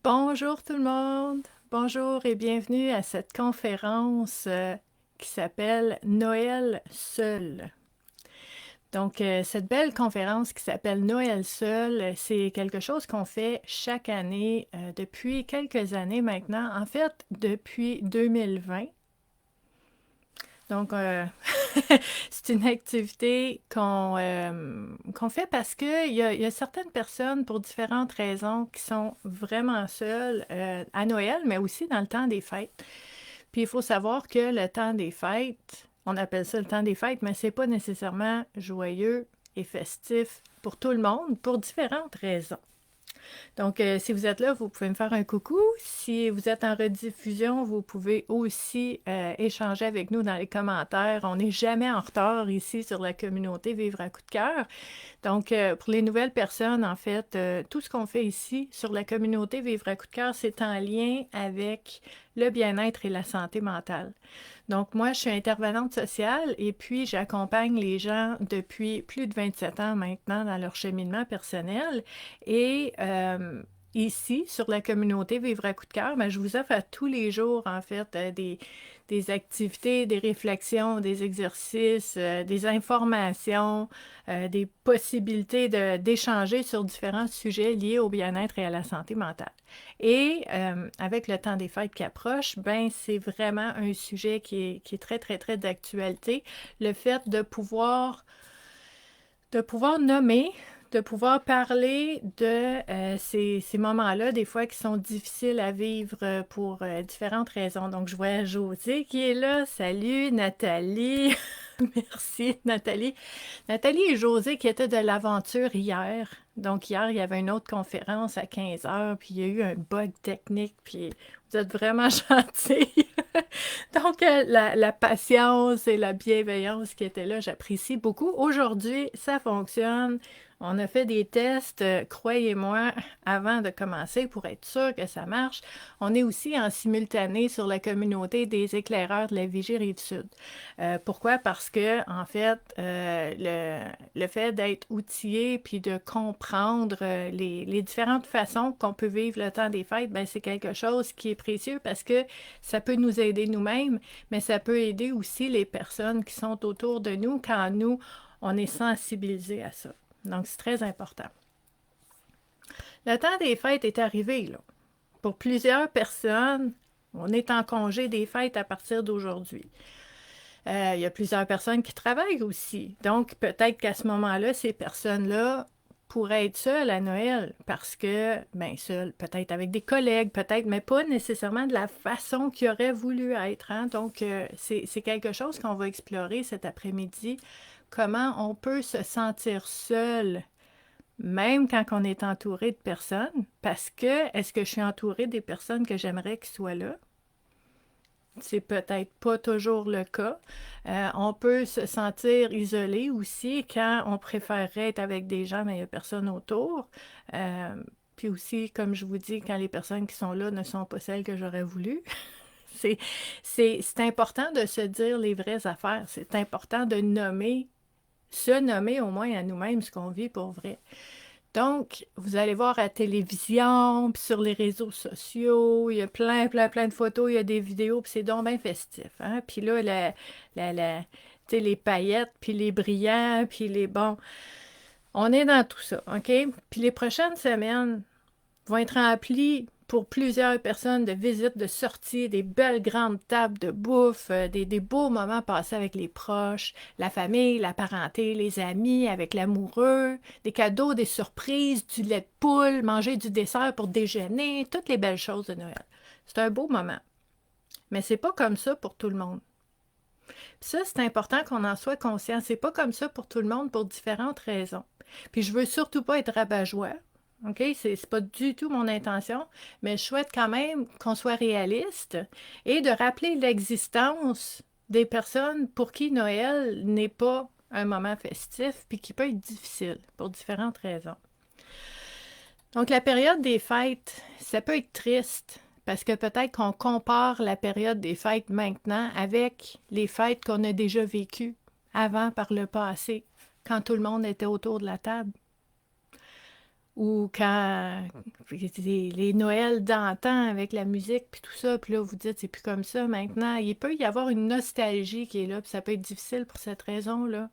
Bonjour tout le monde, bonjour et bienvenue à cette conférence qui s'appelle Noël seul. Donc, cette belle conférence qui s'appelle Noël seul, c'est quelque chose qu'on fait chaque année depuis quelques années maintenant, en fait depuis 2020. Donc, c'est une activité qu'on fait parce qu'il y a certaines personnes, pour différentes raisons, qui sont vraiment seules à Noël, mais aussi dans le temps des fêtes. Puis il faut savoir que le temps des fêtes, on appelle ça le temps des fêtes, mais c'est pas nécessairement joyeux et festif pour tout le monde, pour différentes raisons. Donc, si vous êtes là, vous pouvez me faire un coucou. Si vous êtes en rediffusion, vous pouvez aussi échanger avec nous dans les commentaires. On n'est jamais en retard ici sur la communauté Vivre à coup de cœur. Donc, pour les nouvelles personnes, en fait, tout ce qu'on fait ici sur la communauté Vivre à coup de cœur, c'est en lien avec le bien-être et la santé mentale. Donc, moi, je suis intervenante sociale et puis j'accompagne les gens depuis plus de 27 ans maintenant dans leur cheminement personnel. Et ici, sur la communauté Vivre à coup de cœur, ben, je vous offre à tous les jours, en fait, des activités, des réflexions, des exercices, des informations, des possibilités d'échanger sur différents sujets liés au bien-être et à la santé mentale. Et avec le temps des fêtes qui approche, ben c'est vraiment un sujet qui est très, très, très d'actualité. Le fait de pouvoir nommer, de pouvoir parler de ces moments-là, des fois qui sont difficiles à vivre pour différentes raisons. Donc, je vois José qui est là. Salut, Nathalie. Merci, Nathalie. Nathalie et José qui étaient de l'aventure hier. Donc, hier, il y avait une autre conférence à 15 heures, puis il y a eu un bug technique, puis vous êtes vraiment gentils. Donc, la patience et la bienveillance qui étaient là, j'apprécie beaucoup. Aujourd'hui, ça fonctionne. On a fait des tests, croyez-moi, avant de commencer pour être sûr que ça marche. On est aussi en simultané sur la communauté des éclaireurs de la Vigie Rive-Sud. Pourquoi? Parce que, en fait, le fait d'être outillé puis de comprendre les différentes façons qu'on peut vivre le temps des fêtes, ben, c'est quelque chose qui est précieux parce que ça peut nous aider nous-mêmes, mais ça peut aider aussi les personnes qui sont autour de nous quand nous, on est sensibilisés à ça. Donc, c'est très important. Le temps des fêtes est arrivé, là. Pour plusieurs personnes, on est en congé des fêtes à partir d'aujourd'hui. Il y a plusieurs personnes qui travaillent aussi. Donc, peut-être qu'à ce moment-là, ces personnes-là pourraient être seules à Noël parce que, bien, seules, peut-être avec des collègues, peut-être, mais pas nécessairement de la façon qu'ils auraient voulu être. Hein? Donc, c'est quelque chose qu'on va explorer cet après-midi. Comment on peut se sentir seul, même quand on est entouré de personnes, parce que est-ce que je suis entourée des personnes que j'aimerais qu'ils soient là? C'est peut-être pas toujours le cas. On peut se sentir isolé aussi quand on préférerait être avec des gens, mais il n'y a personne autour. Euh, Puis aussi, comme je vous dis, quand les personnes qui sont là ne sont pas celles que j'aurais voulu. C'est, c'est important de se dire les vraies affaires. C'est important de nommer, se nommer au moins à nous-mêmes ce qu'on vit pour vrai. Donc, vous allez voir à la télévision, puis sur les réseaux sociaux, il y a plein, plein, plein de photos, il y a des vidéos, puis c'est donc bien festif. Hein? Puis là, tu sais, les paillettes, puis les brillants, puis les bons. On est dans tout ça, OK? Puis les prochaines semaines vont être remplies pour plusieurs personnes de visites, de sorties, des belles grandes tables de bouffe, des beaux moments passés avec les proches, la famille, la parenté, les amis, avec l'amoureux, des cadeaux, des surprises, du lait de poule, manger du dessert pour déjeuner, toutes les belles choses de Noël. C'est un beau moment. Mais c'est pas comme ça pour tout le monde. Puis ça, c'est important qu'on en soit conscient. C'est pas comme ça pour tout le monde pour différentes raisons. Puis je veux surtout pas être rabat-joie. OK? C'est pas du tout mon intention, mais je souhaite quand même qu'on soit réaliste et de rappeler l'existence des personnes pour qui Noël n'est pas un moment festif puis qui peut être difficile pour différentes raisons. Donc, la période des fêtes, ça peut être triste parce que peut-être qu'on compare la période des fêtes maintenant avec les fêtes qu'on a déjà vécues avant par le passé, quand tout le monde était autour de la table. Ou quand les Noëls d'antan avec la musique puis tout ça, puis là vous dites c'est plus comme ça maintenant. Il peut y avoir une nostalgie qui est là, puis ça peut être difficile pour cette raison-là.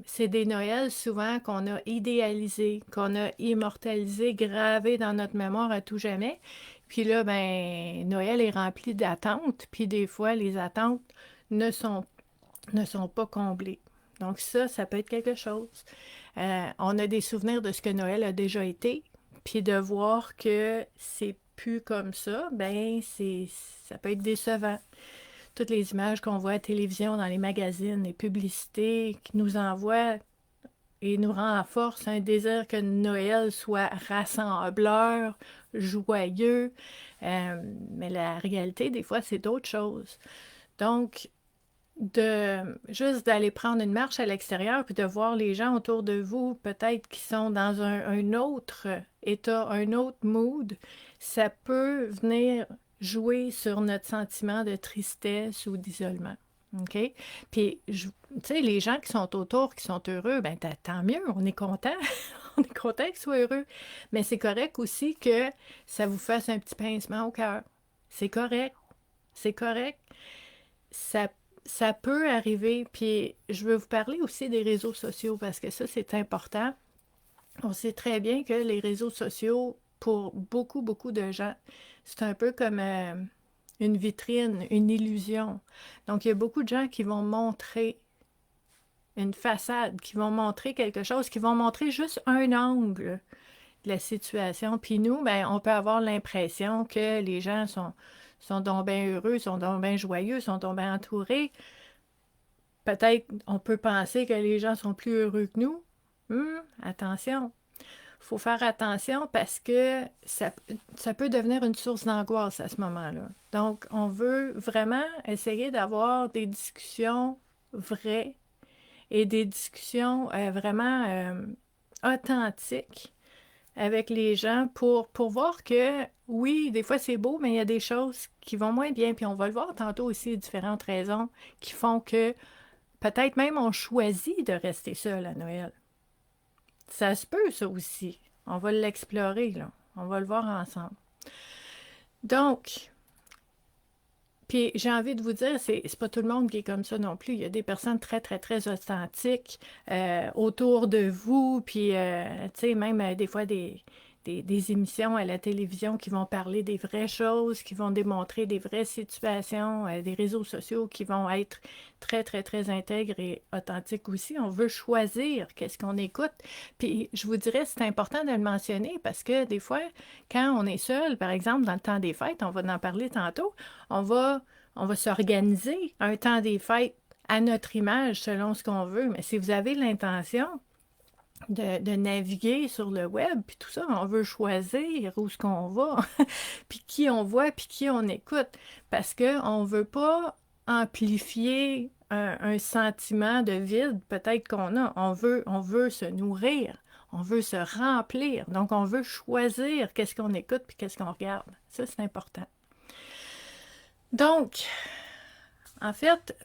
C'est des Noëls souvent qu'on a idéalisés, qu'on a immortalisés, gravés dans notre mémoire à tout jamais. Puis là, ben, Noël est rempli d'attentes, puis des fois, les attentes ne sont, ne sont pas comblées. Donc ça peut être quelque chose. On a des souvenirs de ce que Noël a déjà été, puis de voir que c'est plus comme ça, ben ça peut être décevant. Toutes les images qu'on voit à la télévision, dans les magazines, les publicités qui nous envoient et nous rend à force un désir que Noël soit rassembleur, joyeux. Mais la réalité, des fois, c'est d'autres choses. Donc, juste d'aller prendre une marche à l'extérieur puis de voir les gens autour de vous, peut-être qui sont dans un autre état, un autre mood, ça peut venir jouer sur notre sentiment de tristesse ou d'isolement. OK? Puis, tu sais, les gens qui sont autour, qui sont heureux, ben tant mieux, on est content. On est content qu'ils soient heureux. Mais c'est correct aussi que ça vous fasse un petit pincement au cœur. C'est correct. C'est correct. Ça ça peut arriver, puis je veux vous parler aussi des réseaux sociaux parce que ça, c'est important. On sait très bien que les réseaux sociaux, pour beaucoup, beaucoup de gens, c'est un peu comme une vitrine, une illusion. Donc, il y a beaucoup de gens qui vont montrer une façade, qui vont montrer quelque chose, qui vont montrer juste un angle de la situation. Puis nous, ben, on peut avoir l'impression que les gens sont donc bien heureux, sont donc bien joyeux, sont donc bien entourés. Peut-être on peut penser que les gens sont plus heureux que nous. Attention. Il faut faire attention parce que ça peut devenir une source d'angoisse à ce moment-là. Donc, on veut vraiment essayer d'avoir des discussions vraies et des discussions vraiment authentiques avec les gens pour voir que, oui, des fois c'est beau, mais il y a des choses qui vont moins bien. Puis on va le voir tantôt aussi, différentes raisons qui font que peut-être même on choisit de rester seul à Noël. Ça se peut, ça aussi. On va l'explorer, là. On va le voir ensemble. Donc, puis j'ai envie de vous dire, c'est pas tout le monde qui est comme ça non plus. Il y a des personnes très, très, très authentiques autour de vous. Puis, tu sais, même des fois des émissions à la télévision qui vont parler des vraies choses, qui vont démontrer des vraies situations, des réseaux sociaux qui vont être très, très, très intègres et authentiques aussi. On veut choisir qu'est-ce qu'on écoute. Puis, je vous dirais, c'est important de le mentionner parce que des fois, quand on est seul, par exemple, dans le temps des fêtes, on va en parler tantôt, on va, on va s'organiser un temps des fêtes à notre image selon ce qu'on veut. Mais si vous avez l'intention de naviguer sur le web, puis tout ça, on veut choisir où est-ce qu'on va, puis qui on voit, puis qui on écoute, parce qu'on ne veut pas amplifier un sentiment de vide peut-être qu'on a. On veut se nourrir, on veut se remplir, donc on veut choisir qu'est-ce qu'on écoute, puis qu'est-ce qu'on regarde. Ça, c'est important. Donc, en fait,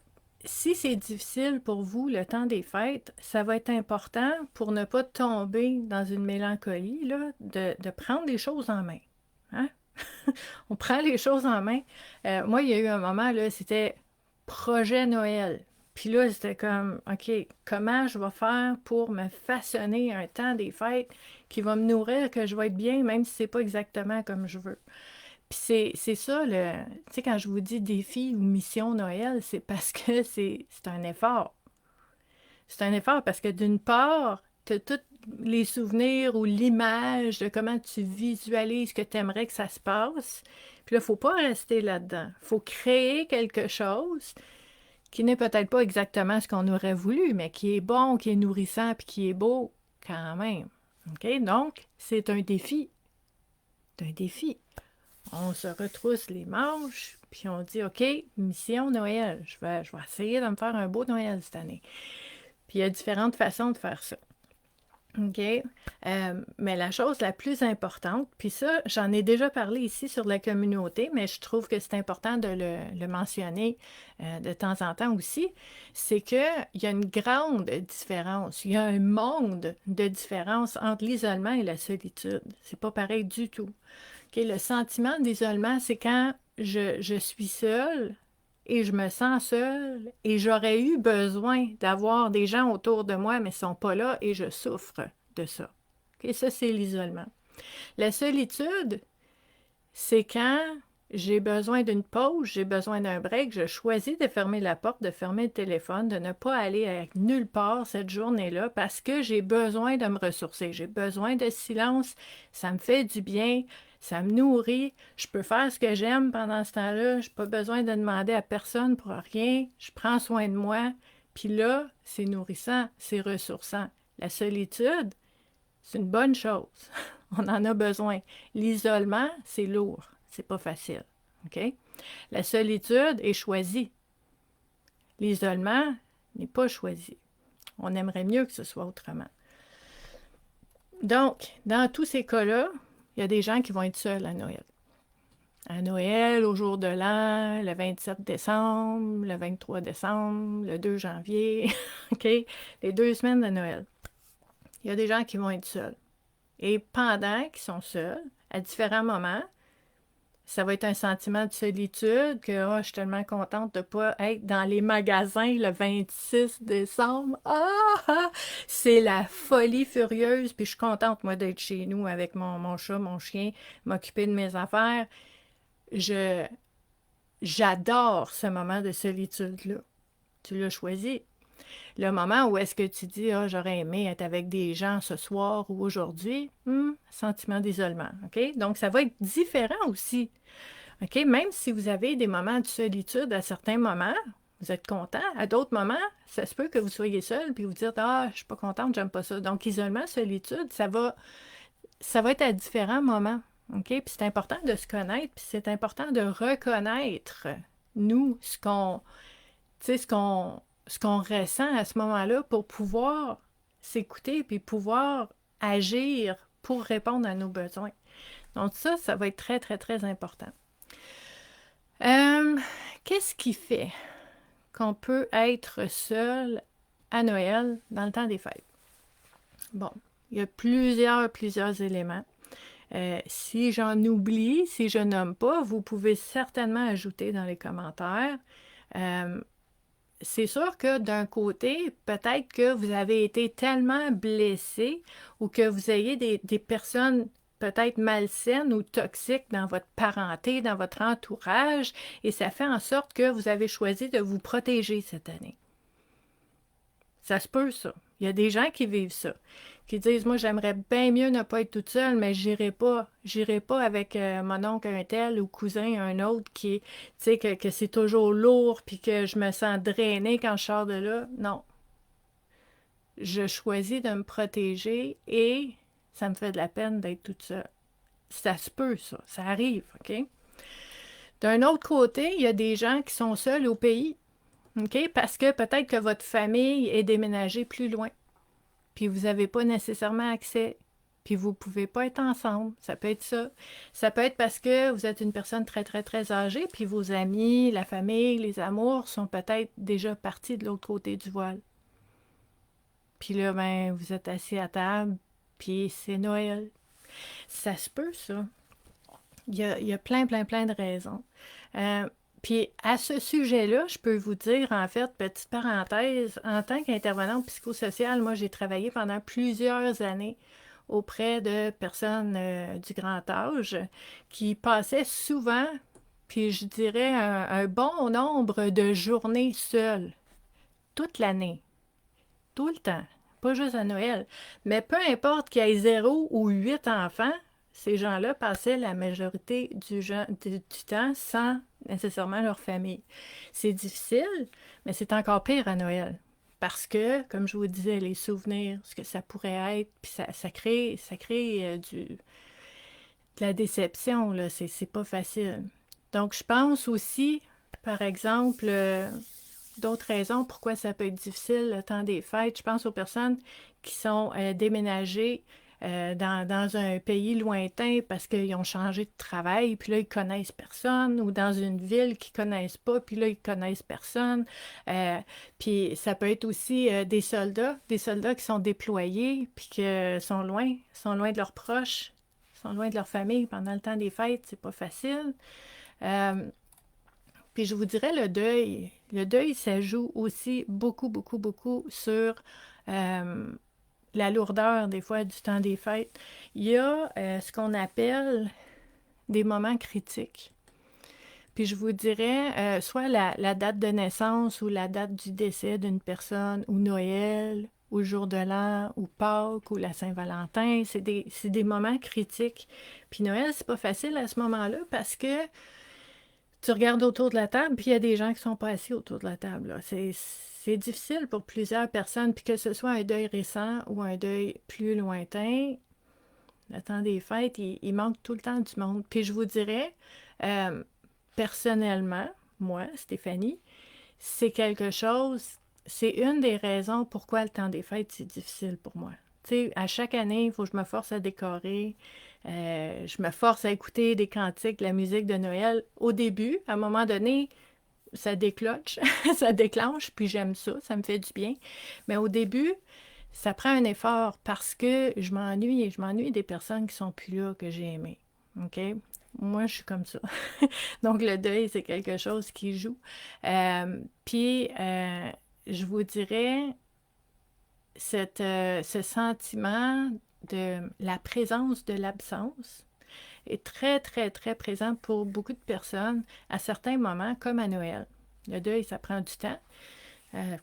si c'est difficile pour vous le temps des fêtes, ça va être important pour ne pas tomber dans une mélancolie, là, de prendre les choses en main. Hein? On prend les choses en main. Moi, il y a eu un moment, là, c'était projet Noël. Puis là, c'était comme, OK, comment je vais faire pour me façonner un temps des fêtes qui va me nourrir, que je vais être bien, même si c'est pas exactement comme je veux. Puis c'est ça, tu sais, quand je vous dis défi ou mission Noël, c'est parce que c'est un effort. C'est un effort parce que d'une part, tu as tous les souvenirs ou l'image de comment tu visualises que tu aimerais que ça se passe. Puis là, il ne faut pas rester là-dedans. Il faut créer quelque chose qui n'est peut-être pas exactement ce qu'on aurait voulu, mais qui est bon, qui est nourrissant, puis qui est beau quand même. OK? Donc, c'est un défi. C'est un défi. On se retrousse les manches, puis on dit, OK, mission Noël. Je vais essayer de me faire un beau Noël cette année. Puis il y a différentes façons de faire ça. OK? Mais la chose la plus importante, puis ça, j'en ai déjà parlé ici sur la communauté, mais je trouve que c'est important de le mentionner de temps en temps aussi, c'est qu'il y a une grande différence. Il y a un monde de différence entre l'isolement et la solitude. C'est pas pareil du tout. OK? Le sentiment d'isolement, c'est quand je suis seule et je me sens seule et j'aurais eu besoin d'avoir des gens autour de moi, mais ils ne sont pas là et je souffre de ça. OK? Ça, c'est l'isolement. La solitude, c'est quand j'ai besoin d'une pause, j'ai besoin d'un break, je choisis de fermer la porte, de fermer le téléphone, de ne pas aller à nulle part cette journée-là parce que j'ai besoin de me ressourcer, j'ai besoin de silence, ça me fait du bien, ça me nourrit, je peux faire ce que j'aime pendant ce temps-là, je n'ai pas besoin de demander à personne pour rien, je prends soin de moi, puis là, c'est nourrissant, c'est ressourçant. La solitude, c'est une bonne chose. On en a besoin. L'isolement, c'est lourd. C'est pas facile. OK? La solitude est choisie. L'isolement n'est pas choisi. On aimerait mieux que ce soit autrement. Donc, dans tous ces cas-là, il y a des gens qui vont être seuls à Noël. À Noël, au jour de l'an, le 27 décembre, le 23 décembre, le 2 janvier, OK? Les 2 semaines de Noël. Il y a des gens qui vont être seuls. Et pendant qu'ils sont seuls, à différents moments, ça va être un sentiment de solitude, que oh, je suis tellement contente de ne pas être dans les magasins le 26 décembre. Ah! C'est la folie furieuse, puis je suis contente, moi, d'être chez nous avec mon chat, mon chien, m'occuper de mes affaires. Je J'adore ce moment de solitude-là. Tu l'as choisi. Le moment où est-ce que tu dis, ah, j'aurais aimé être avec des gens ce soir ou aujourd'hui, sentiment d'isolement. OK? Donc, ça va être différent aussi. OK? Même si vous avez des moments de solitude à certains moments, vous êtes content. À d'autres moments, ça se peut que vous soyez seul puis vous dites, ah, je suis pas contente, j'aime pas ça. Donc, isolement, solitude, ça va être à différents moments. OK? Puis c'est important de se connaître, puis c'est important de reconnaître, nous, tu sais, ce qu'on ressent à ce moment-là pour pouvoir s'écouter puis pouvoir agir pour répondre à nos besoins. Donc ça va être très, très, très important. Euh, Qu'est-ce qui fait qu'on peut être seul à Noël dans le temps des fêtes? Bon, il y a plusieurs éléments. Si j'en oublie, si je nomme pas, vous pouvez certainement ajouter dans les commentaires. C'est sûr que d'un côté, peut-être que vous avez été tellement blessé ou que vous ayez des personnes peut-être malsaines ou toxiques dans votre parenté, dans votre entourage, et ça fait en sorte que vous avez choisi de vous protéger cette année. Ça se peut, ça. Il y a des gens qui vivent ça, qui disent, moi, j'aimerais bien mieux ne pas être toute seule, mais j'irai pas avec mon oncle un tel ou cousin un autre qui, tu sais, que c'est toujours lourd, puis que je me sens drainée quand je sors de là. Non. Je choisis de me protéger et ça me fait de la peine d'être toute seule. Ça se peut, ça arrive, OK? D'un autre côté, il y a des gens qui sont seuls au pays, OK? Parce que peut-être que votre famille est déménagée plus loin, puis vous n'avez pas nécessairement accès, puis vous ne pouvez pas être ensemble. Ça peut être ça. Ça peut être parce que vous êtes une personne très, très, très âgée, puis vos amis, la famille, les amours sont peut-être déjà partis de l'autre côté du voile. Puis là, ben, vous êtes assis à table, puis c'est Noël. Ça se peut, ça. Il y a plein, plein, plein de raisons. Puis à ce sujet-là, je peux vous dire, en fait, petite parenthèse, en tant qu'intervenante psychosociale, moi, j'ai travaillé pendant plusieurs années auprès de personnes du grand âge qui passaient souvent, puis je dirais un bon nombre de journées seules, toute l'année, tout le temps, pas juste à Noël. Mais peu importe qu'il y ait 0 ou 8 enfants, ces gens-là passaient la majorité du temps sans nécessairement leur famille. C'est difficile, mais c'est encore pire à Noël. Parce que, comme je vous disais, les souvenirs, ce que ça pourrait être, puis ça crée de la déception, là, c'est pas facile. Donc, je pense aussi, par exemple, d'autres raisons pourquoi ça peut être difficile le temps des fêtes. Je pense aux personnes qui sont déménagées dans un pays lointain parce qu'ils ont changé de travail, puis là, ils connaissent personne, ou dans une ville qu'ils connaissent pas, puis là, ils connaissent personne. Euh, Puis ça peut être aussi des soldats qui sont déployés, puis qui sont loin de leurs proches, sont loin de leur famille pendant le temps des fêtes, c'est pas facile. Euh, Puis je vous dirais le deuil, ça joue aussi beaucoup, beaucoup, beaucoup sur euh, la lourdeur des fois du temps des fêtes. Il y a ce qu'on appelle des moments critiques. Puis je vous dirais, soit la date de naissance ou la date du décès d'une personne, ou Noël, ou le jour de l'an, ou Pâques, ou la Saint-Valentin, c'est des moments critiques. Puis Noël, c'est pas facile à ce moment-là parce que tu regardes autour de la table, puis il y a des gens qui sont pas assis autour de la table, là. C'est difficile pour plusieurs personnes, puis que ce soit un deuil récent ou un deuil plus lointain, le temps des fêtes, il manque tout le temps du monde. Puis je vous dirais, euh, personnellement, moi, Stéphanie, c'est quelque chose, c'est une des raisons pourquoi le temps des fêtes, c'est difficile pour moi. Tu sais, à chaque année, il faut que je me force à décorer. Je me force à écouter des cantiques, de la musique de Noël. Au début, à un moment donné, ça déclenche, ça déclenche, puis j'aime ça, ça me fait du bien. Mais au début, ça prend un effort parce que je m'ennuie des personnes qui sont plus là que j'ai aimées. OK? Moi, je suis comme ça. Donc, le deuil, c'est quelque chose qui joue. Puis, je vous dirais, ce sentiment de la présence de l'absence est très, très, très présent pour beaucoup de personnes à certains moments, comme à Noël. Le deuil, ça prend du temps. Euh,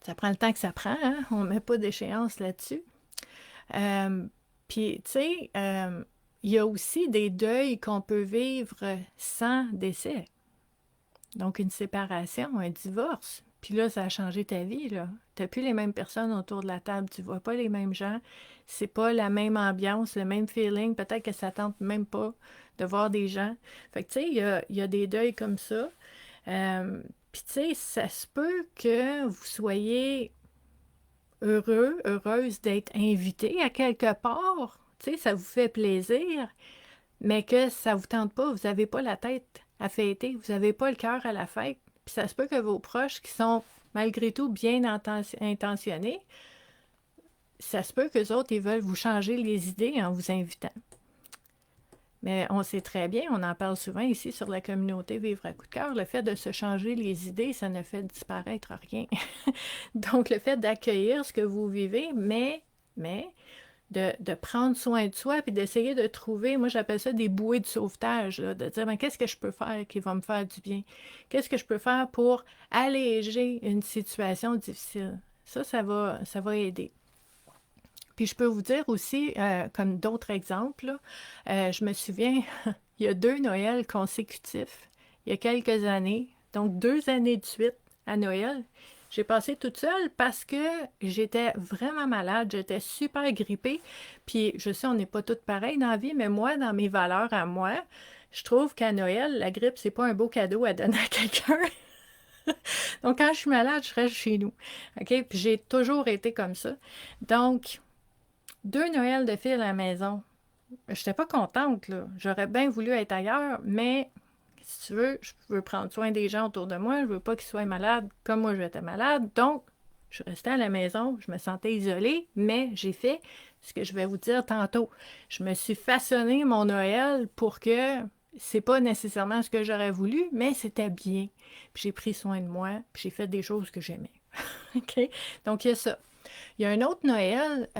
Ça prend le temps que ça prend, hein? On ne met pas d'échéance là-dessus. Euh, Puis, tu sais, il y a aussi des deuils qu'on peut vivre sans décès. Donc, une séparation, un divorce. Puis là, ça a changé ta vie, là. Tu n'as plus les mêmes personnes autour de la table, tu vois pas les mêmes gens, c'est pas la même ambiance, le même feeling, peut-être que ça tente même pas de voir des gens. Fait que, tu sais, il y a des deuils comme ça. Puis, tu sais, ça se peut que vous soyez heureux, heureuse d'être invité à quelque part. Tu sais, ça vous fait plaisir, mais que ça vous tente pas, vous n'avez pas la tête à fêter, vous n'avez pas le cœur à la fête. Puis ça se peut que vos proches, qui sont malgré tout bien intentionnés, ça se peut qu'eux autres, ils veulent vous changer les idées en vous invitant. Mais on sait très bien, on en parle souvent ici sur la communauté Vivre à coup de cœur, le fait de se changer les idées, ça ne fait disparaître rien. Donc, le fait d'accueillir ce que vous vivez, mais de prendre soin de soi, puis d'essayer de trouver, moi j'appelle ça des bouées de sauvetage, là, de dire, ben, qu'est-ce que je peux faire qui va me faire du bien? Qu'est-ce que je peux faire pour alléger une situation difficile? Ça va aider. Puis je peux vous dire aussi, comme d'autres exemples, là, je me souviens, il y a 2 Noëls consécutifs, il y a quelques années, donc 2 années de suite à Noël, j'ai passé toute seule parce que j'étais vraiment malade, j'étais super grippée. Puis je sais, on n'est pas toutes pareilles dans la vie, mais moi, dans mes valeurs à moi, je trouve qu'à Noël, la grippe, c'est pas un beau cadeau à donner à quelqu'un. Donc quand je suis malade, je reste chez nous. OK? Puis j'ai toujours été comme ça. Donc, 2 Noëls de fil à la maison. Je n'étais pas contente, là. J'aurais bien voulu être ailleurs, mais si tu veux, je veux prendre soin des gens autour de moi. Je veux pas qu'ils soient malades comme moi j'étais malade. Donc, je restais à la maison. Je me sentais isolée, mais j'ai fait ce que je vais vous dire tantôt. Je me suis façonné mon Noël pour que c'est pas nécessairement ce que j'aurais voulu, mais c'était bien. Puis j'ai pris soin de moi, puis j'ai fait des choses que j'aimais. OK? Donc, il y a ça. Il y a un autre Noël.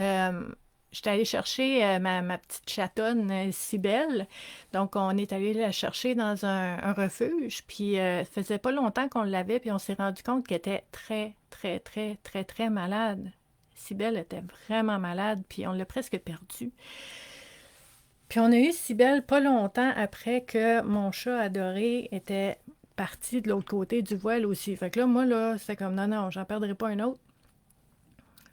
J'étais allée chercher ma petite chatonne Cybèle. Donc, on est allé la chercher dans un refuge. Puis, ça faisait pas longtemps qu'on l'avait. Puis, on s'est rendu compte qu'elle était très, très, très, très, très malade. Cybèle était vraiment malade. Puis, on l'a presque perdue. Puis, on a eu Cybèle pas longtemps après que mon chat adoré était parti de l'autre côté du voile aussi. Fait que là, moi, là, c'était comme non, non, j'en perdrai pas un autre.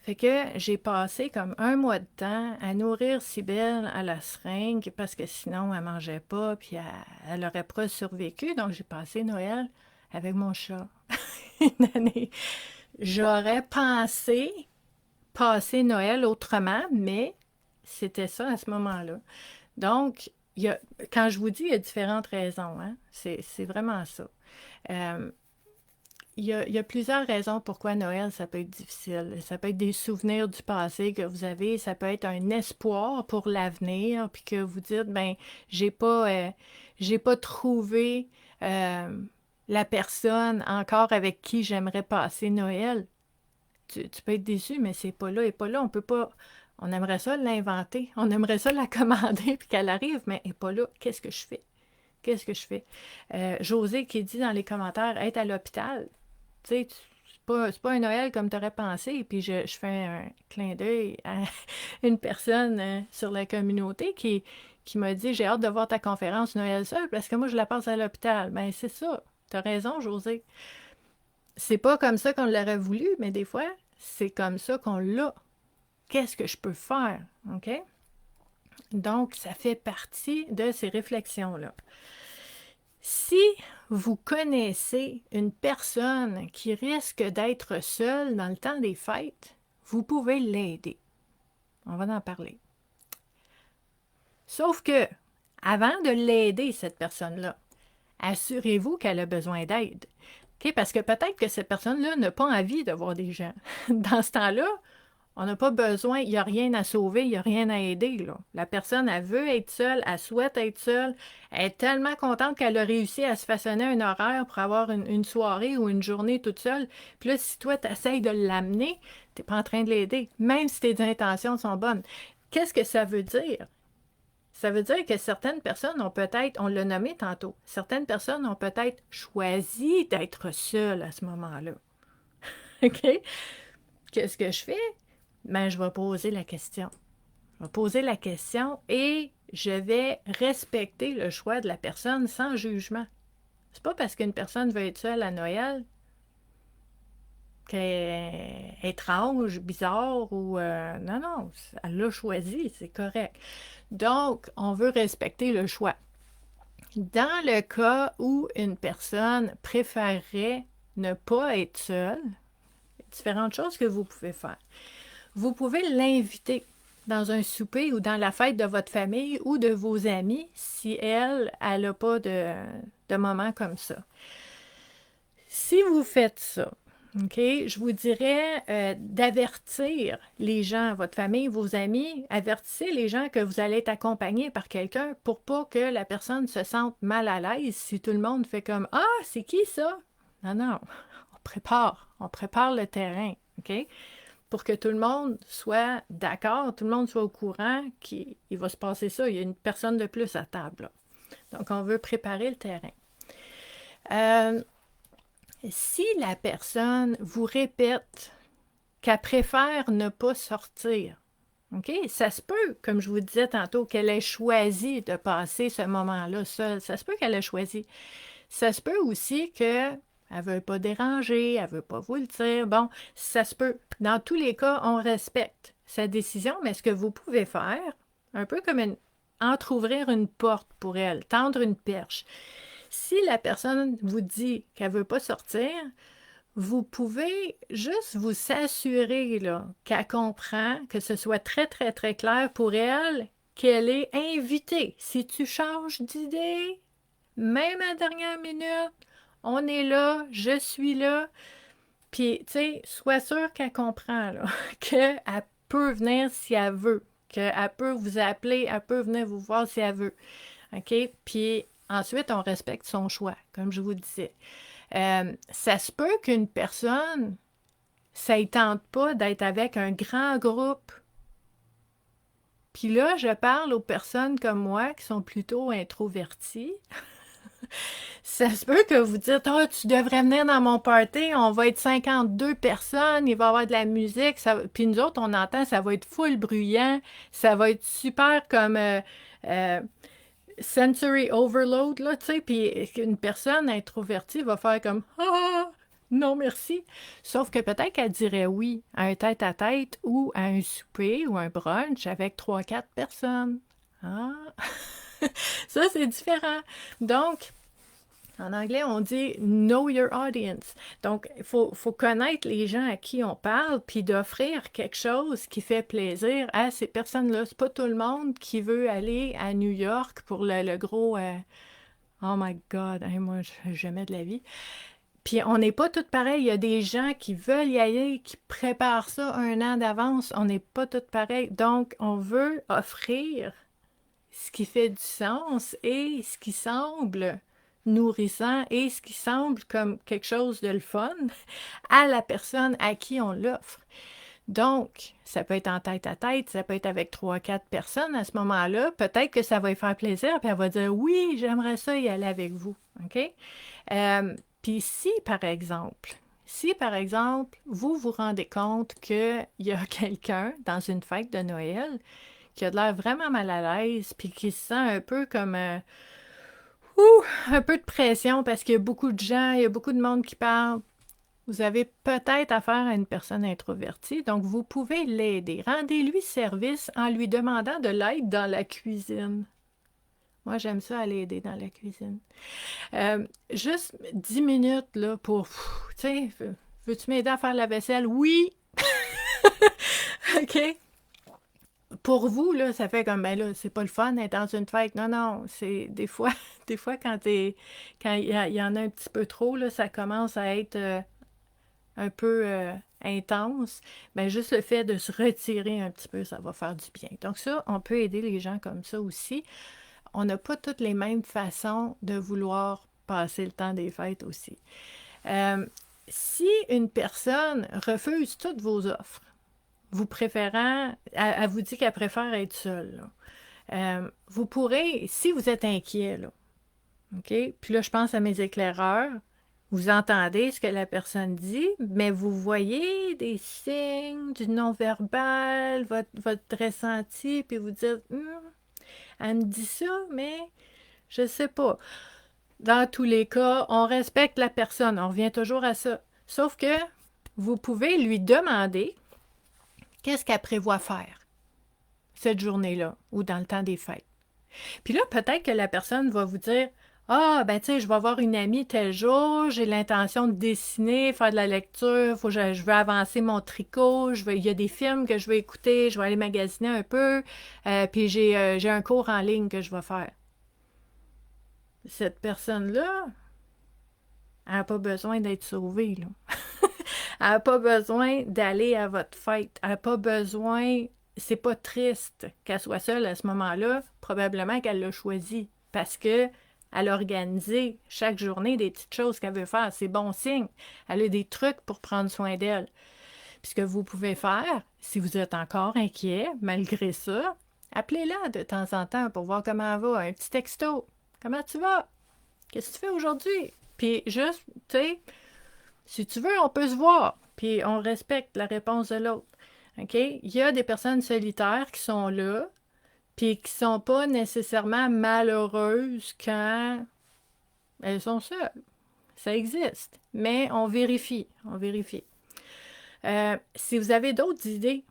Fait que j'ai passé comme un mois de temps à nourrir Cybèle à la seringue parce que sinon elle mangeait pas puis elle aurait pas survécu. Donc j'ai passé Noël avec mon chat. une année. J'aurais pensé passer Noël autrement, mais c'était ça à ce moment-là. Donc, quand je vous dis, il y a différentes raisons, hein? C'est vraiment ça. Euh, il y a plusieurs raisons pourquoi Noël, ça peut être difficile. Ça peut être des souvenirs du passé que vous avez, ça peut être un espoir pour l'avenir, puis que vous dites, ben, j'ai pas trouvé euh, la personne encore avec qui j'aimerais passer Noël. Tu peux être déçu, mais c'est pas là et pas là. On peut pas. On aimerait ça l'inventer, on aimerait ça la commander puis qu'elle arrive, mais elle n'est pas là. Qu'est-ce que je fais? Qu'est-ce que je fais? José qui dit dans les commentaires être à l'hôpital. Tu sais, c'est pas un Noël comme tu aurais pensé. Puis je fais un clin d'œil à une personne sur la communauté qui m'a dit j'ai hâte de voir ta conférence Noël seul parce que moi je la passe à l'hôpital. Ben c'est ça. T'as raison, José. C'est pas comme ça qu'on l'aurait voulu, mais des fois, c'est comme ça qu'on l'a. Qu'est-ce que je peux faire? OK? Donc, ça fait partie de ces réflexions-là. Si vous connaissez une personne qui risque d'être seule dans le temps des fêtes, vous pouvez l'aider. On va en parler. Sauf que, avant de l'aider, cette personne-là, assurez-vous qu'elle a besoin d'aide. OK? Parce que peut-être que cette personne-là n'a pas envie de voir des gens. Dans ce temps-là, on n'a pas besoin, il n'y a rien à sauver, il n'y a rien à aider, là. La personne, elle veut être seule, elle souhaite être seule, elle est tellement contente qu'elle a réussi à se façonner un horaire pour avoir une soirée ou une journée toute seule. Puis là, si toi, tu essaies de l'amener, tu n'es pas en train de l'aider, même si tes intentions sont bonnes. Qu'est-ce que ça veut dire? Ça veut dire que certaines personnes ont peut-être, on l'a nommé tantôt, certaines personnes ont peut-être choisi d'être seules à ce moment-là. OK? Qu'est-ce que je fais? Ben, je vais poser la question. Je vais poser la question et je vais respecter le choix de la personne sans jugement. C'est pas parce qu'une personne veut être seule à Noël qu'elle est étrange, bizarre ou... non, non, elle l'a choisi, c'est correct. Donc, on veut respecter le choix. Dans le cas où une personne préférerait ne pas être seule, il y a différentes choses que vous pouvez faire. Vous pouvez l'inviter dans un souper ou dans la fête de votre famille ou de vos amis si elle n'a pas de moment comme ça. Si vous faites ça, OK, je vous dirais d'avertir les gens, votre famille, vos amis, avertissez les gens que vous allez être accompagné par quelqu'un pour pas que la personne se sente mal à l'aise si tout le monde fait comme ah, c'est qui ça? Non, non, on prépare le terrain, OK? Pour que tout le monde soit d'accord, tout le monde soit au courant qu'il va se passer ça. Il y a une personne de plus à table, là. Donc, on veut préparer le terrain. Si la personne vous répète qu'elle préfère ne pas sortir, OK? Ça se peut, comme je vous disais tantôt, qu'elle ait choisi de passer ce moment-là seule. Ça se peut qu'elle ait choisi. Ça se peut aussi que elle ne veut pas déranger, elle ne veut pas vous le dire. Bon, ça se peut. Dans tous les cas, on respecte sa décision, mais ce que vous pouvez faire, un peu comme entrouvrir une porte pour elle, tendre une perche. Si la personne vous dit qu'elle ne veut pas sortir, vous pouvez juste vous assurer là, qu'elle comprend, que ce soit très, très, très clair pour elle qu'elle est invitée. Si tu changes d'idée, même à la dernière minute, on est là, je suis là. Puis, tu sais, sois sûr qu'elle comprend là, qu'elle peut venir si elle veut, qu'elle peut vous appeler, elle peut venir vous voir si elle veut. OK? Puis ensuite, on respecte son choix, comme je vous disais. Ça se peut qu'une personne, ça ne tente pas d'être avec un grand groupe. Puis là, je parle aux personnes comme moi qui sont plutôt introverties. Ça se peut que vous dites, oh, tu devrais venir dans mon party, on va être 52 personnes, il va y avoir de la musique. Puis nous autres, on entend, ça va être full bruyant, ça va être super comme sensory overload, là, tu sais. Puis une personne introvertie va faire comme, ah, non, merci. Sauf que peut-être qu'elle dirait oui à un tête-à-tête ou à un souper ou un brunch avec 3-4 personnes. Ah, ça, c'est différent. Donc, En anglais, on dit know your audience. Donc, il faut connaître les gens à qui on parle, puis d'offrir quelque chose qui fait plaisir à ces personnes-là. C'est pas tout le monde qui veut aller à New York pour le gros oh my God, hein, moi, jamais de la vie. Puis on n'est pas toutes pareilles. Il y a des gens qui veulent y aller, qui préparent ça un an d'avance. On n'est pas toutes pareilles. Donc, on veut offrir ce qui fait du sens et ce qui semble nourrissant et ce qui semble comme quelque chose de le fun à la personne à qui on l'offre. Donc, ça peut être en tête à tête, ça peut être avec 3, 4 personnes à ce moment-là. Peut-être que ça va lui faire plaisir, puis elle va dire oui, j'aimerais ça y aller avec vous. OK? Puis si par exemple, vous vous rendez compte qu'il y a quelqu'un dans une fête de Noël qui a de l'air vraiment mal à l'aise, puis qui se sent un peu comme un peu de pression parce qu'il y a beaucoup de gens, il y a beaucoup de monde qui parle. Vous avez peut-être affaire à une personne introvertie, donc vous pouvez l'aider. Rendez-lui service en lui demandant de l'aide dans la cuisine. Moi, j'aime ça aller aider dans la cuisine. Juste 10 minutes là pour, tu sais, veux-tu m'aider à faire la vaisselle? Oui! OK? Pour vous, là, ça fait comme, ben là, c'est pas le fun d'être dans une fête. Non, non, c'est des fois, des fois quand il y en a un petit peu trop, là, ça commence à être un peu intense. Ben juste le fait de se retirer un petit peu, ça va faire du bien. Donc ça, on peut aider les gens comme ça aussi. On n'a pas toutes les mêmes façons de vouloir passer le temps des fêtes aussi. Si une personne refuse toutes vos offres, vous préférant, elle vous dit qu'elle préfère être seule, là. Vous pourrez, si vous êtes inquiet, là, OK? Puis là, je pense à mes éclaireurs. Vous entendez ce que la personne dit, mais vous voyez des signes du non-verbal, votre ressenti, puis vous dites, elle me dit ça, mais je sais pas. Dans tous les cas, on respecte la personne, on revient toujours à ça. Sauf que vous pouvez lui demander qu'est-ce qu'elle prévoit faire cette journée-là ou dans le temps des fêtes. Puis là, peut-être que la personne va vous dire ah, ben tu sais, je vais voir une amie tel jour, j'ai l'intention de dessiner, faire de la lecture, je veux avancer mon tricot, il y a des films que je veux écouter, je vais aller magasiner un peu, puis j'ai un cours en ligne que je vais faire. Cette personne-là, elle n'a pas besoin d'être sauvée, là. Elle n'a pas besoin d'aller à votre fête. Elle n'a pas besoin. C'est pas triste qu'elle soit seule à ce moment-là. Probablement qu'elle l'a choisi parce que elle a organisé chaque journée des petites choses qu'elle veut faire. C'est bon signe. Elle a des trucs pour prendre soin d'elle. Puis ce que vous pouvez faire, si vous êtes encore inquiet, malgré ça, appelez-la de temps en temps pour voir comment elle va. Un petit texto. Comment tu vas? Qu'est-ce que tu fais aujourd'hui? Puis juste, tu sais, si tu veux, on peut se voir, puis on respecte la réponse de l'autre. OK? Il y a des personnes solitaires qui sont là, puis qui sont pas nécessairement malheureuses quand elles sont seules. Ça existe, mais on vérifie, on vérifie. Si vous avez d'autres idées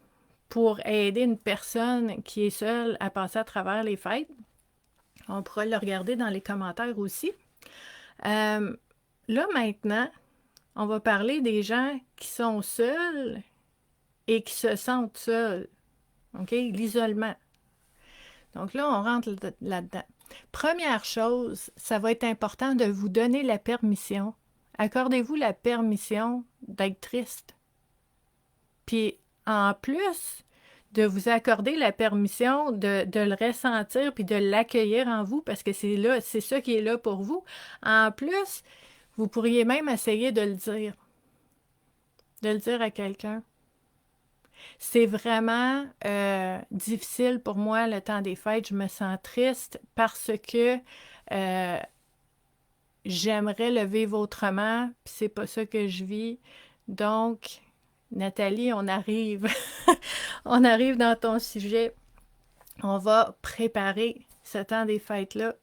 pour aider une personne qui est seule à passer à travers les fêtes, on pourra le regarder dans les commentaires aussi. Là, maintenant, on va parler des gens qui sont seuls et qui se sentent seuls. OK? L'isolement. Donc là, on rentre là-dedans. Première chose, ça va être important de vous donner la permission. Accordez-vous la permission d'être triste. Puis, en plus de vous accorder la permission de le ressentir puis de l'accueillir en vous parce que c'est ça qui est là pour vous. En plus, vous pourriez même essayer de le dire. De le dire à quelqu'un. C'est vraiment difficile pour moi le temps des fêtes. Je me sens triste parce que j'aimerais le vivre autrement, puis c'est pas ça que je vis. Donc, Nathalie, on arrive. On arrive dans ton sujet. On va préparer ce temps des fêtes-là.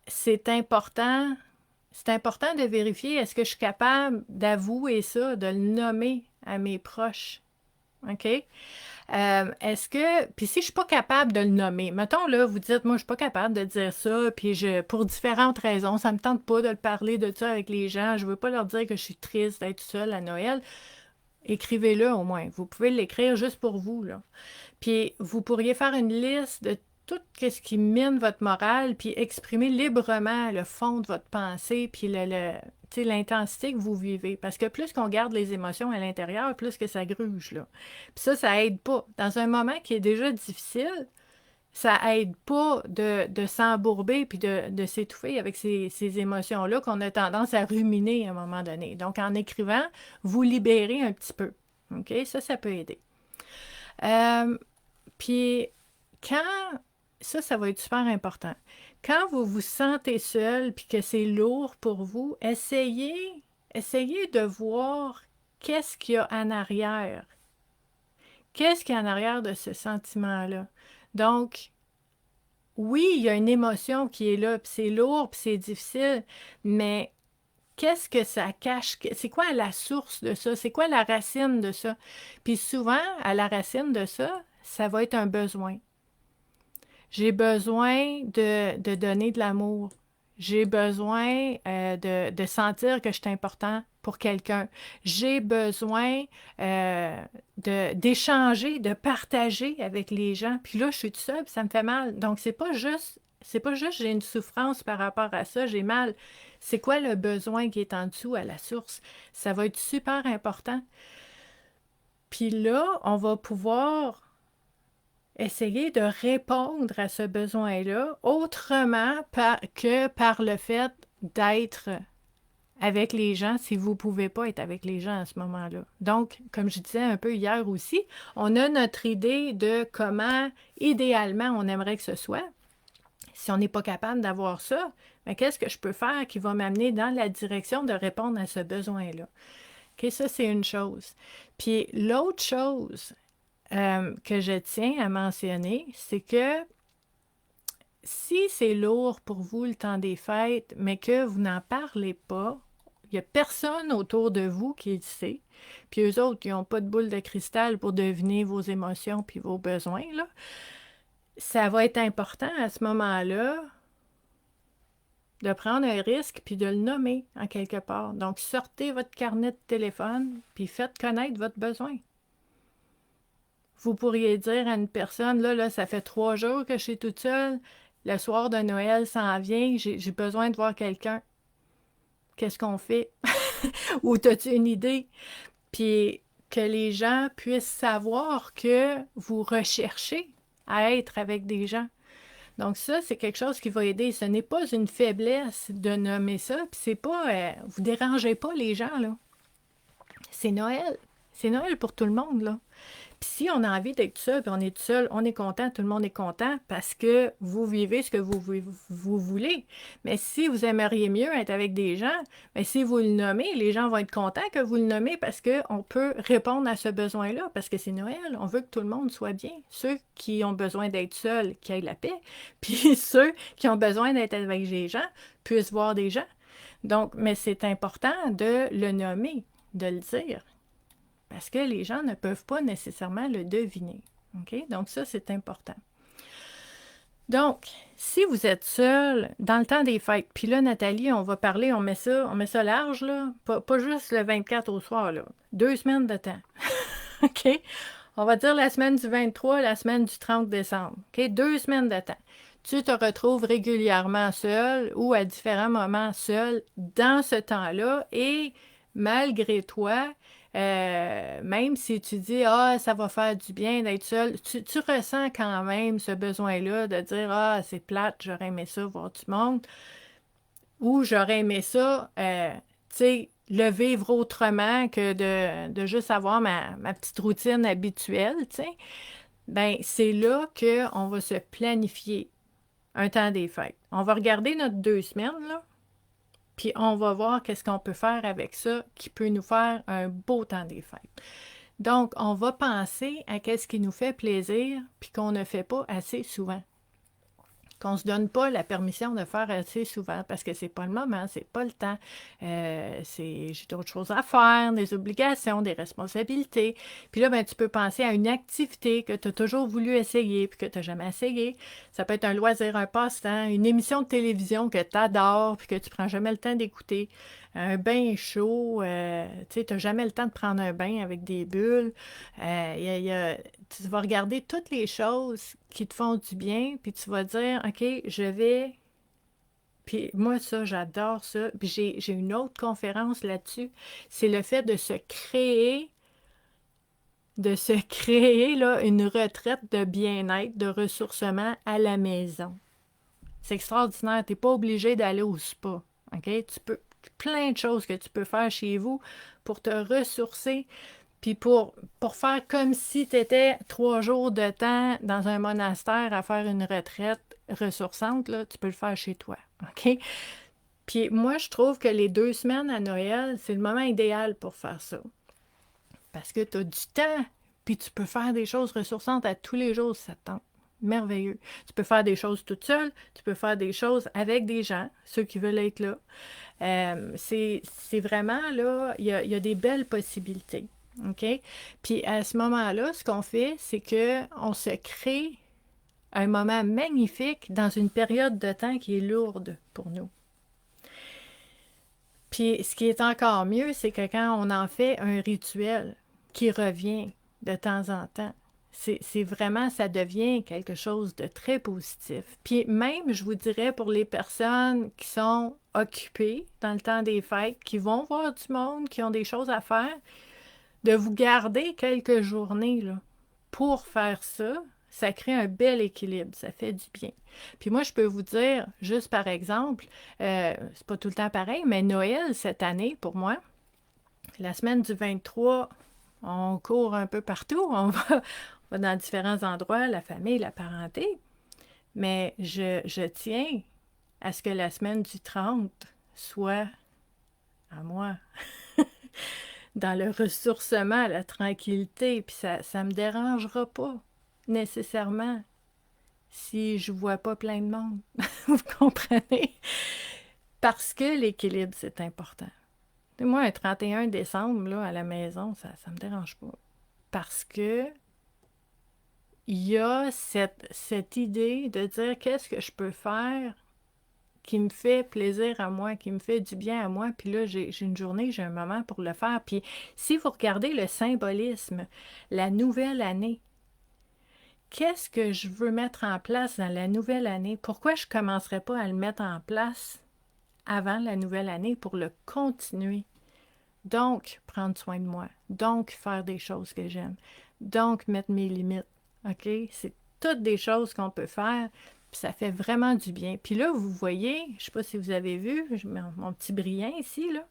C'est important. C'est important de vérifier est-ce que je suis capable d'avouer ça, de le nommer à mes proches. OK? Est-ce que, puis si je suis pas capable de le nommer, mettons là, vous dites, moi je suis pas capable de dire ça, puis pour différentes raisons, ça me tente pas de le parler de ça avec les gens, je veux pas leur dire que je suis triste d'être seule à Noël, écrivez-le au moins. Vous pouvez l'écrire juste pour vous, là. Puis vous pourriez faire une liste de tout ce qui mine votre morale, puis exprimer librement le fond de votre pensée, puis l'intensité que vous vivez. Parce que plus qu'on garde les émotions à l'intérieur, plus que ça gruge, là. Puis ça aide pas. Dans un moment qui est déjà difficile, ça aide pas de s'embourber puis de s'étouffer avec ces émotions-là qu'on a tendance à ruminer à un moment donné. Donc, en écrivant, vous libérez un petit peu. OK? Ça peut aider. Euh, Puis, quand, ça va être super important. Quand vous vous sentez seul puis que c'est lourd pour vous, essayez de voir qu'est-ce qu'il y a en arrière. Qu'est-ce qu'il y a en arrière de ce sentiment-là? Donc, oui, il y a une émotion qui est là, puis c'est lourd, puis c'est difficile, mais qu'est-ce que ça cache? C'est quoi la source de ça? C'est quoi la racine de ça? Puis souvent, à la racine de ça, ça va être un besoin. J'ai besoin de donner de l'amour. J'ai besoin de sentir que je suis important pour quelqu'un. J'ai besoin d'échanger, de partager avec les gens. Puis là, je suis toute seule, puis ça me fait mal. Donc, c'est pas juste j'ai une souffrance par rapport à ça, j'ai mal. C'est quoi le besoin qui est en dessous à la source? Ça va être super important. Puis là, on va pouvoir essayer de répondre à ce besoin-là autrement que par le fait d'être avec les gens si vous ne pouvez pas être avec les gens à ce moment-là. Donc, comme je disais un peu hier aussi, on a notre idée de comment idéalement on aimerait que ce soit. Si on n'est pas capable d'avoir ça, mais qu'est-ce que je peux faire qui va m'amener dans la direction de répondre à ce besoin-là? OK, ça, c'est une chose. Puis l'autre chose, que je tiens à mentionner, c'est que si c'est lourd pour vous le temps des fêtes, mais que vous n'en parlez pas, il n'y a personne autour de vous qui le sait, puis eux autres, ils n'ont pas de boule de cristal pour deviner vos émotions puis vos besoins, là. Ça va être important à ce moment-là de prendre un risque puis de le nommer en quelque part. Donc, sortez votre carnet de téléphone puis faites connaître votre besoin. Vous pourriez dire à une personne, là, ça fait 3 jours que je suis toute seule, le soir de Noël s'en vient, j'ai besoin de voir quelqu'un. Qu'est-ce qu'on fait? Ou as-tu une idée? Puis que les gens puissent savoir que vous recherchez à être avec des gens. Donc ça, c'est quelque chose qui va aider. Ce n'est pas une faiblesse de nommer ça, puis c'est pas... vous dérangez pas les gens, là. C'est Noël. C'est Noël pour tout le monde, là. Puis si on a envie d'être seul, puis on est seul, on est content, tout le monde est content parce que vous vivez ce que vous voulez. Mais si vous aimeriez mieux être avec des gens, mais si vous le nommez, les gens vont être contents que vous le nommez parce qu'on peut répondre à ce besoin-là, parce que c'est Noël. On veut que tout le monde soit bien. Ceux qui ont besoin d'être seuls, qui aient la paix, puis ceux qui ont besoin d'être avec des gens, puissent voir des gens. Donc, mais c'est important de le nommer, de le dire parce que les gens ne peuvent pas nécessairement le deviner. OK? Donc ça, c'est important. Donc, si vous êtes seul dans le temps des fêtes, puis là, Nathalie, on va parler, on met ça large, là, pas juste le 24 au soir, là. 2 semaines de temps. OK? On va dire la semaine du 23, la semaine du 30 décembre. OK? 2 semaines de temps. Tu te retrouves régulièrement seul ou à différents moments seul dans ce temps-là et malgré toi, même si tu dis ah ça va faire du bien d'être seul, tu ressens quand même ce besoin-là de dire ah c'est plate, j'aurais aimé ça voir du monde ou j'aurais aimé ça, tu sais, le vivre autrement que de juste avoir ma petite routine habituelle, tu sais. Ben c'est là qu'on va se planifier un temps des fêtes. On va regarder notre 2 semaines, là, puis on va voir qu'est-ce qu'on peut faire avec ça qui peut nous faire un beau temps des fêtes. Donc, on va penser à qu'est-ce qui nous fait plaisir puis qu'on ne fait pas assez souvent. qu'on se donne pas la permission de faire assez souvent parce que c'est pas le moment, c'est pas le temps. J'ai d'autres choses à faire, des obligations, des responsabilités. Puis là, ben, tu peux penser à une activité que tu as toujours voulu essayer puis que tu n'as jamais essayé. Ça peut être un loisir, un passe-temps, une émission de télévision que tu adores puis que tu prends jamais le temps d'écouter. Un bain chaud, tu sais, tu n'as jamais le temps de prendre un bain avec des bulles. Tu vas regarder toutes les choses qui te font du bien, puis tu vas dire, OK, je vais... Puis moi, ça, j'adore ça. Puis j'ai une autre conférence là-dessus. C'est le fait de se créer là, une retraite de bien-être, de ressourcement à la maison. C'est extraordinaire. Tu n'es pas obligé d'aller au spa. OK? Tu peux plein de choses que tu peux faire chez vous pour te ressourcer, puis pour faire comme si tu étais 3 jours de temps dans un monastère à faire une retraite ressourçante, là, tu peux le faire chez toi. OK? Puis moi, je trouve que les 2 semaines à Noël, c'est le moment idéal pour faire ça. Parce que tu as du temps, puis tu peux faire des choses ressourçantes à tous les jours si ça te tente. Merveilleux. Tu peux faire des choses toute seule, tu peux faire des choses avec des gens, ceux qui veulent être là. C'est vraiment, là, il y a des belles possibilités. OK? Puis à ce moment-là, ce qu'on fait, c'est qu'on se crée un moment magnifique dans une période de temps qui est lourde pour nous. Puis ce qui est encore mieux, c'est que quand on en fait un rituel qui revient de temps en temps, c'est vraiment, ça devient quelque chose de très positif. Puis même, je vous dirais, pour les personnes qui sont occupées dans le temps des fêtes, qui vont voir du monde, qui ont des choses à faire, de vous garder quelques journées là, pour faire ça, ça crée un bel équilibre, ça fait du bien. Puis moi, je peux vous dire, juste par exemple, c'est pas tout le temps pareil, mais Noël, cette année, pour moi, la semaine du 23, on court un peu partout, on va dans différents endroits, la famille, la parenté, mais je tiens à ce que la semaine du 30 soit à moi. Dans le ressourcement, la tranquillité, puis ça me dérangera pas nécessairement si je vois pas plein de monde. Vous comprenez? Parce que l'équilibre, c'est important. Et moi, un 31 décembre, là, à la maison, ça me dérange pas. Parce que il y a cette idée de dire qu'est-ce que je peux faire qui me fait plaisir à moi, qui me fait du bien à moi, puis là, j'ai une journée, j'ai un moment pour le faire. Puis si vous regardez le symbolisme, la nouvelle année, qu'est-ce que je veux mettre en place dans la nouvelle année? Pourquoi je ne commencerais pas à le mettre en place avant la nouvelle année pour le continuer? Donc, prendre soin de moi. Donc, faire des choses que j'aime. Donc, mettre mes limites. OK? C'est toutes des choses qu'on peut faire, puis ça fait vraiment du bien. Puis là, vous voyez, je ne sais pas si vous avez vu, je mets mon petit brillant ici, là.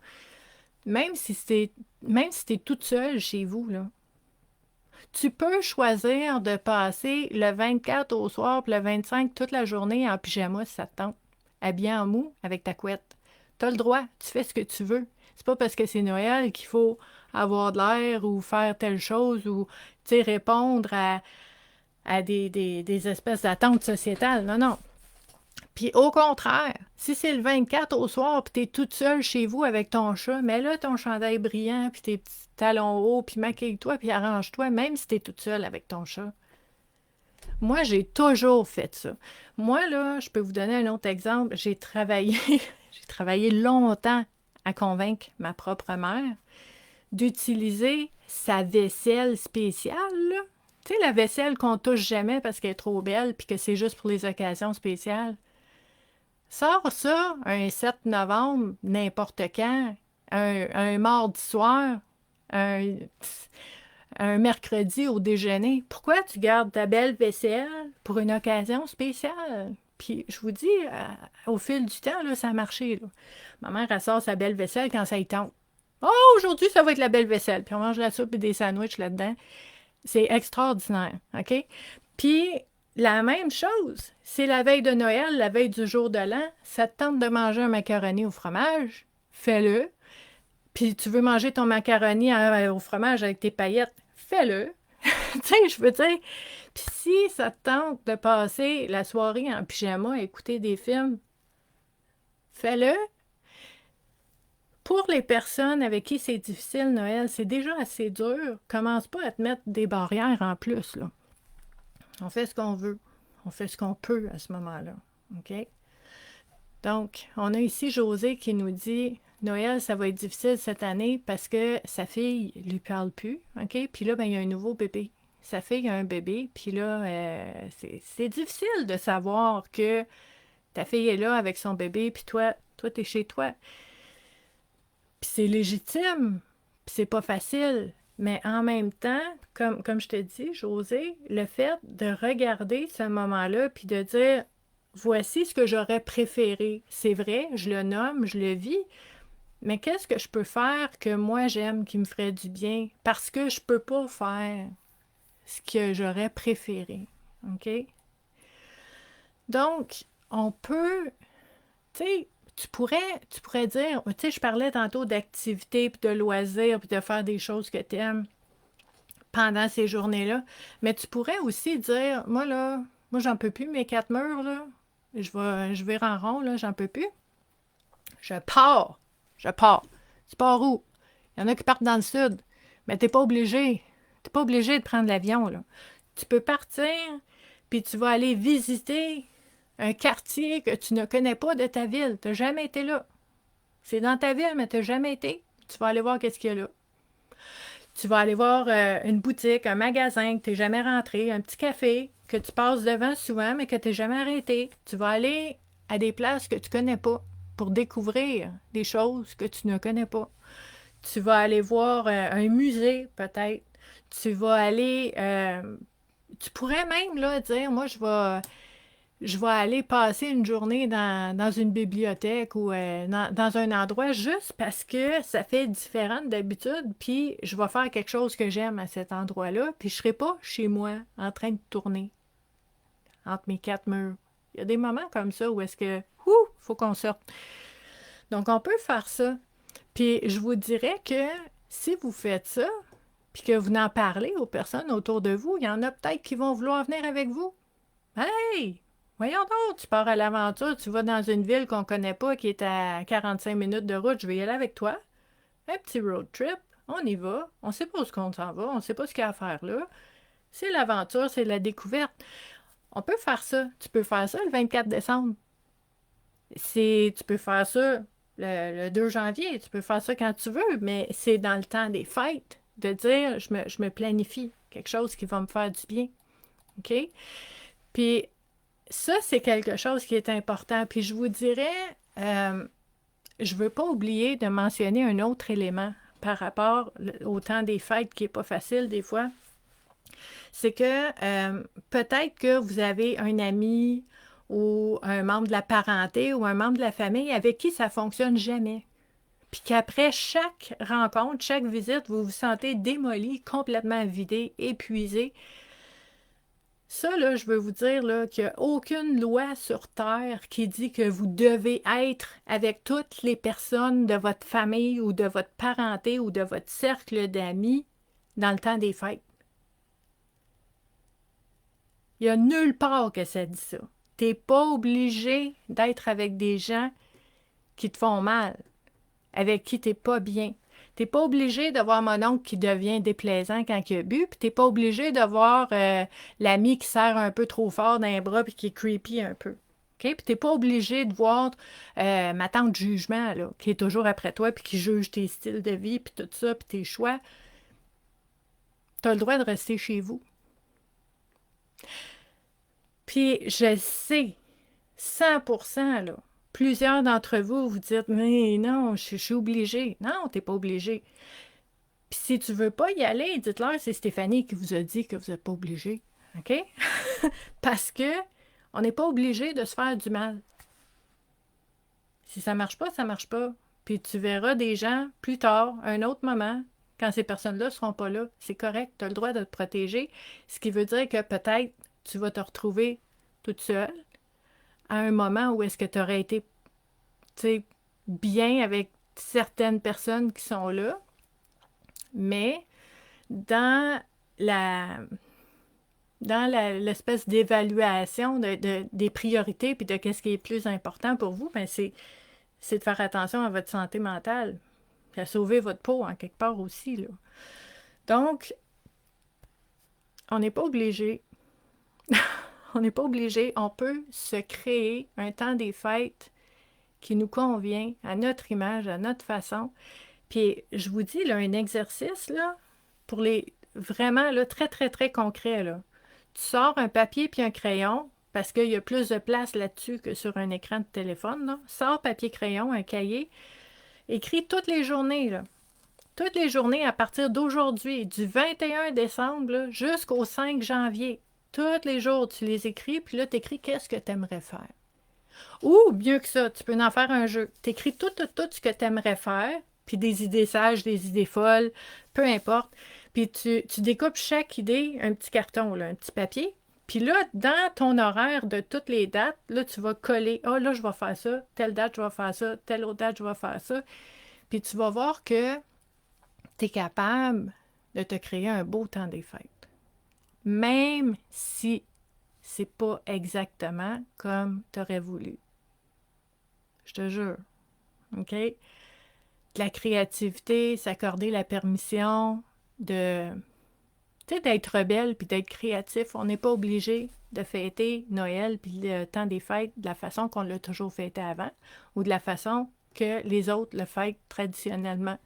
Même si t'es toute seule chez vous, là, tu peux choisir de passer le 24 au soir puis le 25 toute la journée en pyjama si ça te tente, habillé en mou avec ta couette. Tu as le droit, tu fais ce que tu veux. C'est pas parce que c'est Noël qu'il faut avoir de l'air ou faire telle chose ou répondre à des espèces d'attentes sociétales. Non, non. Puis au contraire, si c'est le 24 au soir puis t'es toute seule chez vous avec ton chat, mets là ton chandail brillant puis tes petits talons hauts puis maquille-toi puis arrange-toi même si t'es toute seule avec ton chat. Moi, j'ai toujours fait ça. Moi, là, je peux vous donner un autre exemple. J'ai travaillé longtemps à convaincre ma propre mère d'utiliser sa vaisselle spéciale, là. Tu sais, la vaisselle qu'on touche jamais parce qu'elle est trop belle puis que c'est juste pour les occasions spéciales. Sors ça un 7 novembre, n'importe quand, un mardi soir, un mercredi au déjeuner. Pourquoi tu gardes ta belle vaisselle pour une occasion spéciale? Puis je vous dis, au fil du temps, là, ça a marché. Là. Ma mère, elle sort sa belle vaisselle quand ça y tente. Oh, aujourd'hui, ça va être la belle vaisselle. Puis on mange la soupe et des sandwichs là-dedans. C'est extraordinaire, OK? Puis la même chose, c'est la veille de Noël, la veille du jour de l'an, ça te tente de manger un macaroni au fromage, fais-le. Puis tu veux manger ton macaroni au fromage avec tes paillettes, fais-le. Tu sais, je veux dire, Puis si ça te tente de passer la soirée en pyjama à écouter des films, fais-le. Pour les personnes avec qui c'est difficile, Noël, c'est déjà assez dur. Commence pas à te mettre des barrières en plus, là. On fait ce qu'on veut. On fait ce qu'on peut à ce moment-là. OK? Donc, on a ici José qui nous dit Noël, ça va être difficile cette année parce que sa fille lui parle plus. OK? Puis là, ben, il y a un nouveau bébé. Sa fille a un bébé. Puis là, c'est difficile de savoir que ta fille est là avec son bébé. Puis toi, t'es chez toi. Puis c'est légitime. Puis c'est pas facile. Mais en même temps, comme je te dis, José, le fait de regarder ce moment-là puis de dire voici ce que j'aurais préféré. C'est vrai, je le nomme, je le vis, mais qu'est-ce que je peux faire que moi j'aime, qui me ferait du bien? Parce que je peux pas faire ce que j'aurais préféré. OK? Donc, on peut, tu sais, tu pourrais dire, tu sais, je parlais tantôt d'activité, puis de loisirs, puis de faire des choses que tu aimes pendant ces journées-là, mais tu pourrais aussi dire, moi là, moi j'en peux plus, mes quatre murs, là, je vais en rond, là, j'en peux plus. Je pars. Je pars. Tu pars où? Il y en a qui partent dans le sud. Mais t'es pas obligé. T'es pas obligé de prendre l'avion, là. Tu peux partir, puis tu vas aller visiter un quartier que tu ne connais pas de ta ville. Tu n'as jamais été là. C'est dans ta ville, mais tu n'as jamais été. Tu vas aller voir qu'est-ce qu'il y a là. Tu vas aller voir une boutique, un magasin que tu n'es jamais rentré, un petit café que tu passes devant souvent, mais que tu n'es jamais arrêté. Tu vas aller à des places que tu ne connais pas pour découvrir des choses que tu ne connais pas. Tu vas aller voir un musée, peut-être. Tu vas aller... tu pourrais même là, dire, moi, je vais aller passer une journée dans une bibliothèque ou dans un endroit juste parce que ça fait différent d'habitude, puis je vais faire quelque chose que j'aime à cet endroit-là, puis je ne serai pas chez moi en train de tourner entre mes quatre murs. Il y a des moments comme ça où est-ce que, faut qu'on sorte. Donc, on peut faire ça. Puis, je vous dirais que si vous faites ça, puis que vous n'en parlez aux personnes autour de vous, il y en a peut-être qui vont vouloir venir avec vous. Hey! Voyons donc, tu pars à l'aventure, tu vas dans une ville qu'on ne connaît pas, qui est à 45 minutes de route, je vais y aller avec toi. Un petit road trip, on y va, on ne sait pas où est-ce qu'on s'en va, on ne sait pas ce qu'il y a à faire là. C'est l'aventure, c'est la découverte. On peut faire ça. Tu peux faire ça le 24 décembre. Tu peux faire ça le 2 janvier, tu peux faire ça quand tu veux, mais c'est dans le temps des fêtes de dire je me planifie quelque chose qui va me faire du bien. OK? Puis ça, c'est quelque chose qui est important. Puis je vous dirais, je ne veux pas oublier de mentionner un autre élément par rapport au temps des fêtes qui n'est pas facile des fois. C'est que peut-être que vous avez un ami ou un membre de la parenté ou un membre de la famille avec qui ça ne fonctionne jamais. Puis qu'après chaque rencontre, chaque visite, vous vous sentez démoli, complètement vidé, épuisé. Ça, là, je veux vous dire là, qu'il n'y a aucune loi sur Terre qui dit que vous devez être avec toutes les personnes de votre famille ou de votre parenté ou de votre cercle d'amis dans le temps des fêtes. Il n'y a nulle part que ça dit ça. Tu n'es pas obligé d'être avec des gens qui te font mal, avec qui tu n'es pas bien. Tu n'es pas obligé de voir mon oncle qui devient déplaisant quand il a bu, puis tu n'es pas obligé de voir l'ami qui serre un peu trop fort dans les bras puis qui est creepy un peu. Okay? Puis tu n'es pas obligé de voir ma tante jugement, là, qui est toujours après toi puis qui juge tes styles de vie puis tout ça, puis tes choix. Tu as le droit de rester chez vous. Puis je sais, 100%, là, plusieurs d'entre vous, vous dites, mais non, je suis obligée. Non, tu n'es pas obligé. Puis si tu veux pas y aller, dites-leur, c'est Stéphanie qui vous a dit que vous n'êtes pas obligé. OK? Parce que on n'est pas obligé de se faire du mal. Si ça marche pas, ça marche pas. Puis tu verras des gens plus tard, un autre moment, quand ces personnes-là ne seront pas là. C'est correct, tu as le droit de te protéger. Ce qui veut dire que peut-être tu vas te retrouver toute seule à un moment où est-ce que tu aurais été, tu sais, bien avec certaines personnes qui sont là, mais dans la l'espèce d'évaluation des priorités puis de qu'est-ce qui est plus important pour vous, ben c'est de faire attention à votre santé mentale, puis à sauver votre peau en quelque part aussi, là. Donc, on n'est pas obligé. On n'est pas obligé. On peut se créer un temps des fêtes qui nous convient à notre image, à notre façon. Puis, je vous dis, là, un exercice, là, pour les vraiment, là, très, très, très concret, là. Tu sors un papier puis un crayon, parce qu'il y a plus de place là-dessus que sur un écran de téléphone, là. Sors papier-crayon, un cahier, écris toutes les journées, là. Toutes les journées à partir d'aujourd'hui, du 21 décembre là, jusqu'au 5 janvier. Tous les jours, tu les écris, puis là, tu écris qu'est-ce que tu aimerais faire. Ou, mieux que ça, tu peux en faire un jeu. Tu écris tout ce que tu aimerais faire, puis des idées sages, des idées folles, peu importe. Puis tu découpes chaque idée, un petit carton, là, un petit papier. Puis là, dans ton horaire de toutes les dates, là, tu vas coller. Ah, là, je vais faire ça. Telle date, je vais faire ça. Telle autre date, je vais faire ça. Puis tu vas voir que tu es capable de te créer un beau temps des fêtes. Même si c'est pas exactement comme tu aurais voulu. Je te jure. OK? De la créativité, s'accorder la permission de, tu sais, d'être rebelle puis d'être créatif. On n'est pas obligé de fêter Noël puis le temps des fêtes de la façon qu'on l'a toujours fêté avant ou de la façon que les autres le fêtent traditionnellement.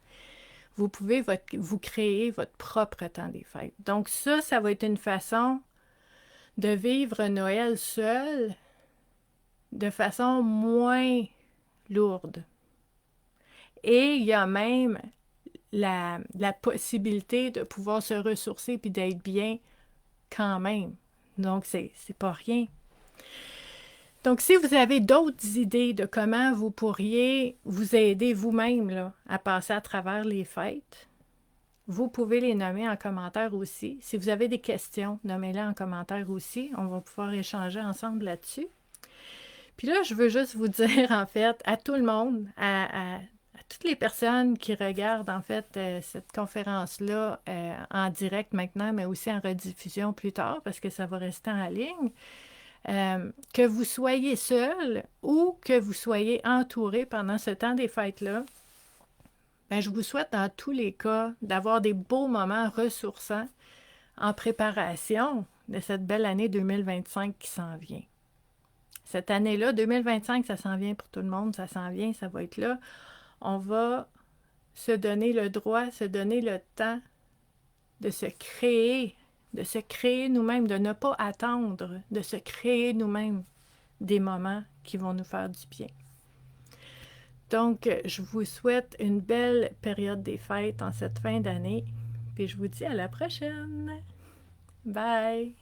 Vous pouvez vous créer votre propre temps des fêtes. Donc ça va être une façon de vivre Noël seul de façon moins lourde. Et il y a même la possibilité de pouvoir se ressourcer puis d'être bien quand même. Donc, c'est pas rien. Donc, si vous avez d'autres idées de comment vous pourriez vous aider vous-même là, à passer à travers les fêtes, vous pouvez les nommer en commentaire aussi. Si vous avez des questions, nommez-les en commentaire aussi. On va pouvoir échanger ensemble là-dessus. Puis là, je veux juste vous dire, en fait, à tout le monde, à toutes les personnes qui regardent, en fait, cette conférence-là en direct maintenant, mais aussi en rediffusion plus tard, parce que ça va rester en ligne, que vous soyez seul ou que vous soyez entouré pendant ce temps des fêtes-là, ben, je vous souhaite dans tous les cas d'avoir des beaux moments ressourçants en préparation de cette belle année 2025 qui s'en vient. Cette année-là, 2025, ça s'en vient pour tout le monde, ça s'en vient, ça va être là. On va se donner le droit, se donner le temps de se créer nous-mêmes, de ne pas attendre, de se créer nous-mêmes des moments qui vont nous faire du bien. Donc, je vous souhaite une belle période des fêtes en cette fin d'année, puis je vous dis à la prochaine. Bye!